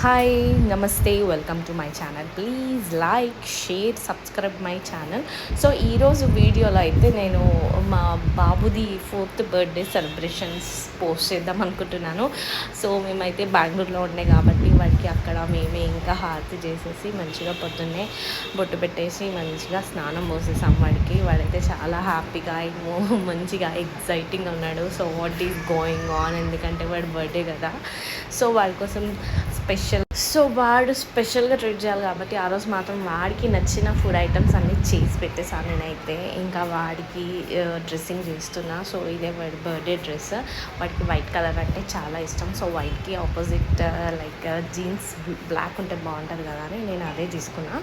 Hi నమస్తే welcome to my channel. Please like share subscribe my channel. So ఈరోజు వీడియోలో అయితే నేను మా బాబుది 4th బర్త్డే సెలబ్రేషన్స్ పోస్ట్ చేద్దాం అనుకుంటున్నాను. సో మేమైతే బెంగళూరులో ఉండే కాబట్టి వాడికి అక్కడ మేమే ఇంకా హారతి చేసేసి మంచిగా పొద్దున్నే బొట్టు పెట్టేసి మంచిగా స్నానం పోసేసాం వాడికి. వాడైతే చాలా హ్యాపీగా మంచిగా ఎగ్జైటింగ్గా ఉన్నాడు. So what is going on, ఎందుకంటే వాడి బర్త్డే కదా. సో వాడి కోసం వాడు స్పెషల్గా ట్రీట్ చేయాలి కాబట్టి ఆ రోజు మాత్రం వాడికి నచ్చిన ఫుడ్ ఐటమ్స్ అన్నీ చేసి పెట్టేసాను నేనైతే. ఇంకా వాడికి డ్రెస్సింగ్ చేస్తున్నా. సో ఇదే వాడి బర్త్డే డ్రెస్. వాడికి వైట్ కలర్ అంటే చాలా ఇష్టం. సో వైట్కి ఆపోజిట్ లైక్ జీన్స్ బ్లాక్ ఉంటే బాగుంటుంది కదా అని నేను అదే తీసుకున్నా.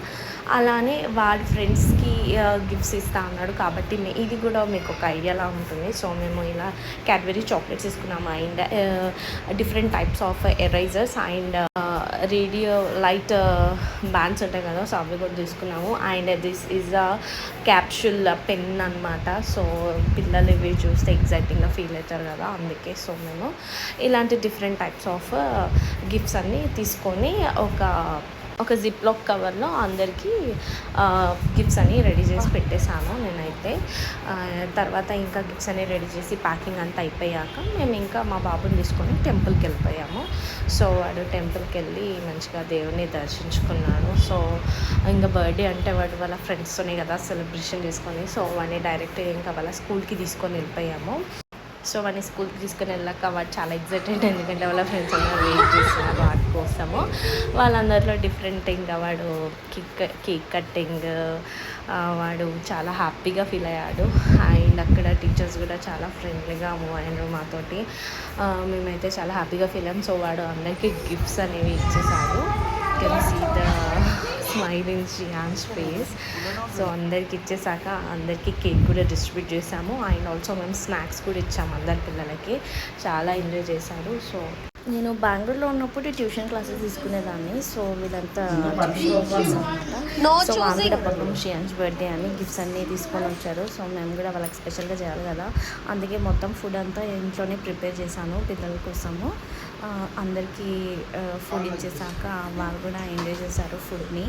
అలానే వాడి ఫ్రెండ్స్కి గిఫ్ట్స్ ఇస్తా అన్నాడు కాబట్టి ఇది కూడా మీకు ఒక ఐడియాలా ఉంటుంది. సో మేము ఇలా క్యాడ్బరీ చాక్లెట్స్ తీసుకున్నాము and different types of erasers and radio light bands ఉంటాయి కదా, సో అవి కూడా తీసుకున్నాము. And this is a capsule pen అనమాట. సో పిల్లలు ఇవి చూస్తే ఎగ్జైటింగ్గా ఫీల్ అవుతారు కదా, అందుకే సో మేము ఇలాంటి డిఫరెంట్ టైప్స్ ఆఫ్ గిఫ్ట్స్ అన్నీ తీసుకొని ఒక జిప్ లాక్ కవర్లో అందరికీ గిఫ్ట్స్ అన్నీ రెడీ చేసి పెట్టేశాను నేనైతే. తర్వాత ఇంకా గిఫ్ట్స్ అన్నీ రెడీ చేసి ప్యాకింగ్ అంతా అయిపోయాక మేము ఇంకా మా బాబుని తీసుకొని టెంపుల్కి వెళ్ళిపోయాము. సో వాడు టెంపుల్కి వెళ్ళి మంచిగా దేవుని దర్శించుకున్నాడు. సో ఇంకా బర్త్డే అంటే వాడు వాళ్ళ ఫ్రెండ్స్తోనే కదా సెలబ్రేషన్ చేసుకొని, సో వాడిని డైరెక్ట్ ఇంకా వాళ్ళ స్కూల్కి తీసుకొని వెళ్ళిపోయాము. సో వాడిని స్కూల్కి తీసుకొని వెళ్ళాక వాడు చాలా ఎగ్జైటెడ్, ఎందుకంటే వాళ్ళ ఫ్రెండ్స్ అందరూ వెయిట్ చేస్తున్నారు వాడి కోసము. వాళ్ళందరిలో డిఫరెంట్ ఇంకా వాడు కేక్ కట్టింగ్ వాడు చాలా హ్యాపీగా ఫీల్ అయ్యాడు. అండ్ అక్కడ టీచర్స్ కూడా చాలా ఫ్రెండ్లీగా మూవ్ అయ్యారు మాతోటి. మేమైతే చాలా హ్యాపీగా ఫీల్ అయ్యాం. సో వాడు అందరికీ గిఫ్ట్స్ అనేవి ఇచ్చేసాడు. Can see the smile in Shriyan's face. So అందరికి ఇచ్చేసాక అందరికీ కేక్ కూడా డిస్ట్రిబ్యూట్ చేసాము. అండ్ ఆల్సో మేము స్నాక్స్ కూడా ఇచ్చాము అందరి పిల్లలకి. చాలా ఎంజాయ్ చేశారు. సో నేను బెంగళూరులో ఉన్నప్పుడు ట్యూషన్ క్లాసెస్ తీసుకునేదాన్ని. సో వీళ్ళంతా ట్యూషన్ అనమాట. సో వాళ్ళు కూడా పాపం శ్రియాన్స్ బర్త్డే అని గిఫ్ట్స్ అన్నీ తీసుకొని వచ్చారు. సో మేము కూడా వాళ్ళకి స్పెషల్గా చేయాలి కదా, అందుకే మొత్తం ఫుడ్ అంతా ఇంట్లోనే ప్రిపేర్ చేశాను పిల్లల కోసము. అందరికీ ఫుడ్ ఇచ్చేసాక వాళ్ళు కూడా ఎంజాయ్ చేశారు ఫుడ్ని.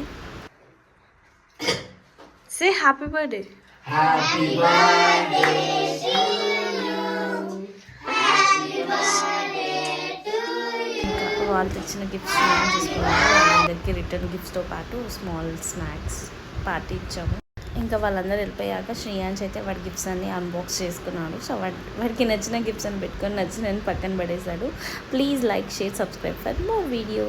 సే హ్యాపీ బర్త్డే. హ్యాపీ బర్త్డే వాళ్ళు తెచ్చిన గిఫ్ట్స్ తీసుకున్నాము. వాళ్ళందరికీ రిటర్న్ గిఫ్ట్స్తో పాటు స్మాల్ స్నాక్స్ పార్టీ ఇచ్చాము. ఇంకా వాళ్ళందరూ వెళ్ళిపోయాక శ్రేయాన్స్ అయితే వాడి గిఫ్ట్స్ అన్ని అన్బాక్స్ చేసుకున్నాడు. సో వాడికి నచ్చిన గిఫ్ట్స్ అని పెట్టుకొని నచ్చిన పక్కన పడేశాడు. Please like share subscribe for more video.